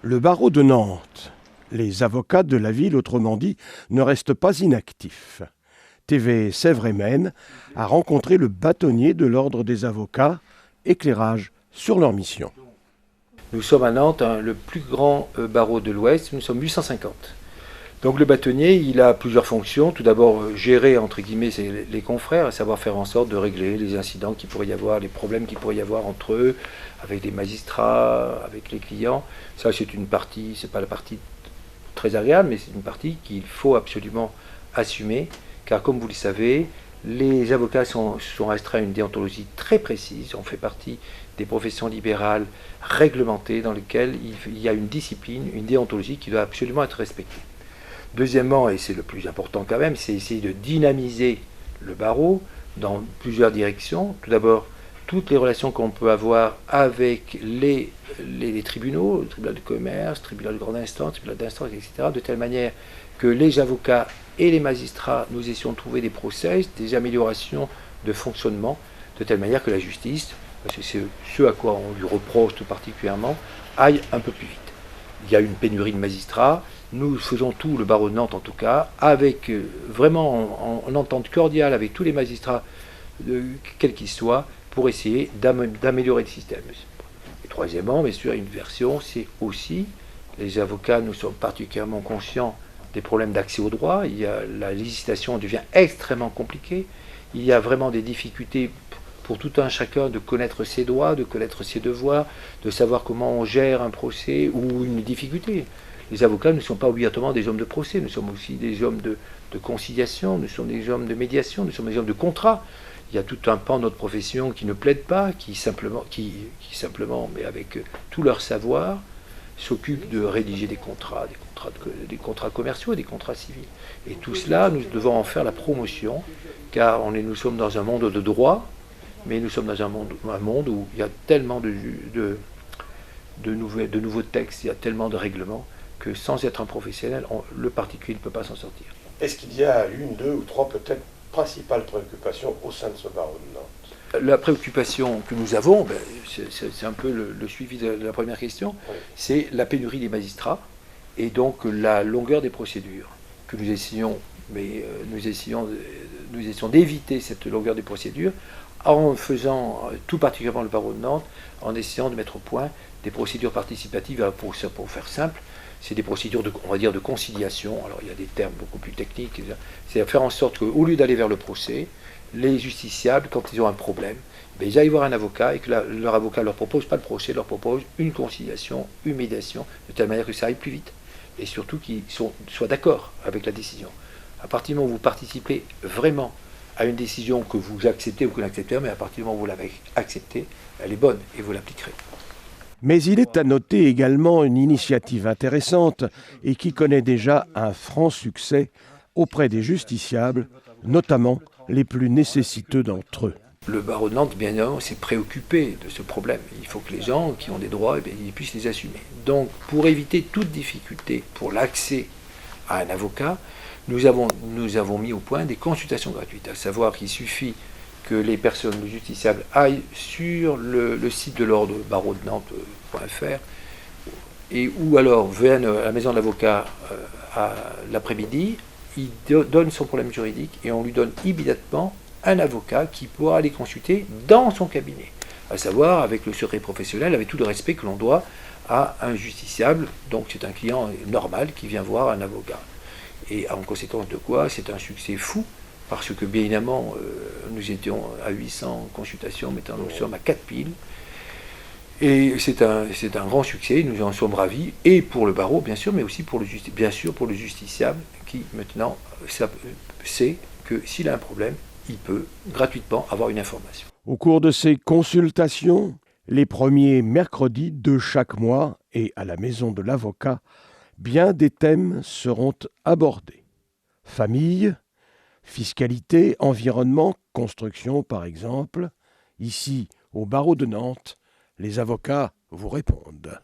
Le barreau de Nantes. Les avocats de la ville, autrement dit, ne restent pas inactifs. TV Sèvres et Maine a rencontré le bâtonnier de l'ordre des avocats, éclairage sur leur mission. Nous sommes à Nantes, le plus grand barreau de l'Ouest, nous sommes 850. Donc le bâtonnier, il a plusieurs fonctions. Tout d'abord, gérer, entre guillemets, les confrères, à savoir faire en sorte de régler les incidents qu'il pourrait y avoir, les problèmes qu'il pourrait y avoir entre eux, avec les magistrats, avec les clients. Ça, c'est une partie, c'est pas la partie très agréable, mais c'est une partie qu'il faut absolument assumer, car comme vous le savez, les avocats sont astreints à une déontologie très précise. On fait partie des professions libérales réglementées dans lesquelles il y a une discipline, une déontologie qui doit absolument être respectée. Deuxièmement, et c'est le plus important quand même, c'est essayer de dynamiser le barreau dans plusieurs directions. Tout d'abord, toutes les relations qu'on peut avoir avec les tribunaux, le tribunal de commerce, le tribunal de grande instance, le tribunal d'instance, etc., de telle manière que les avocats et les magistrats, nous essayons de trouver des process, des améliorations de fonctionnement, de telle manière que la justice, parce que c'est ce à quoi on lui reproche tout particulièrement, aille un peu plus vite. Il y a une pénurie de magistrats. Nous faisons tout, le barreau de Nantes en tout cas, avec vraiment en entente cordiale avec tous les magistrats, quels qu'ils soient, pour essayer d'améliorer le système. Et troisièmement, bien sûr, une version, c'est aussi, les avocats, nous sommes particulièrement conscients des problèmes d'accès au droit. La législation devient extrêmement compliquée. Il y a vraiment des difficultés pour tout un chacun de connaître ses droits, de connaître ses devoirs, de savoir comment on gère un procès ou une difficulté. Les avocats ne sont pas obligatoirement des hommes de procès, nous sommes aussi des hommes de conciliation, nous sommes des hommes de médiation, nous sommes des hommes de contrat. Il y a tout un pan de notre profession qui ne plaide pas, qui simplement, mais avec tout leur savoir, s'occupent de rédiger des contrats commerciaux, des contrats civils. Et tout cela, nous devons en faire la promotion, car nous sommes dans un monde de droit, mais nous sommes dans un monde où il y a tellement de nouveaux textes, il y a tellement de règlements, que sans être un professionnel, le particulier ne peut pas s'en sortir. Est-ce qu'il y a une, deux ou trois peut-être principales préoccupations au sein de ce barreau de Nantes? La préoccupation que nous avons, c'est un peu le suivi de la première question, oui. C'est la pénurie des magistrats et donc la longueur des procédures que nous essayons, nous essayons d'éviter cette longueur des procédures en faisant, tout particulièrement le barreau de Nantes, en essayant de mettre au point des procédures participatives. Pour faire simple, c'est des procédures de conciliation. Alors il y a des termes beaucoup plus techniques. C'est faire en sorte qu'au lieu d'aller vers le procès, les justiciables, quand ils ont un problème, ils aillent voir un avocat et que leur avocat ne leur propose pas le procès, leur propose une conciliation, une médiation, de telle manière que ça aille plus vite. Et surtout qu'ils soient d'accord avec la décision. À partir du moment où vous participez vraiment à une décision que vous acceptez ou que vous n'acceptez pas, mais à partir du moment où vous l'avez acceptée, elle est bonne et vous l'appliquerez. Mais il est à noter également une initiative intéressante et qui connaît déjà un franc succès auprès des justiciables, notamment les plus nécessiteux d'entre eux. Le barreau de Nantes, bien évidemment, s'est préoccupé de ce problème. Il faut que les gens qui ont des droits, ils puissent les assumer. Donc, pour éviter toute difficulté pour l'accès à un avocat, nous avons mis au point des consultations gratuites, à savoir qu'il suffit que les personnes justiciables aillent sur le site de l'ordre barreau de Nantes.fr ou alors viennent à la maison de l'avocat à l'après-midi, il donne son problème juridique et on lui donne immédiatement un avocat qui pourra les consulter dans son cabinet, à savoir avec le secret professionnel, avec tout le respect que l'on doit à un justiciable. Donc c'est un client normal qui vient voir un avocat. Et en conséquence de quoi, c'est un succès fou, parce que bien évidemment, nous étions à 800 consultations, maintenant nous sommes à 4000. Et c'est un grand succès, nous en sommes ravis, et pour le barreau bien sûr, mais aussi pour le justiciable qui maintenant sait que s'il a un problème, il peut gratuitement avoir une information. Au cours de ces consultations, les premiers mercredis de chaque mois et à la maison de l'avocat, bien des thèmes seront abordés. Famille, fiscalité, environnement, construction par exemple. Ici, au barreau de Nantes, les avocats vous répondent.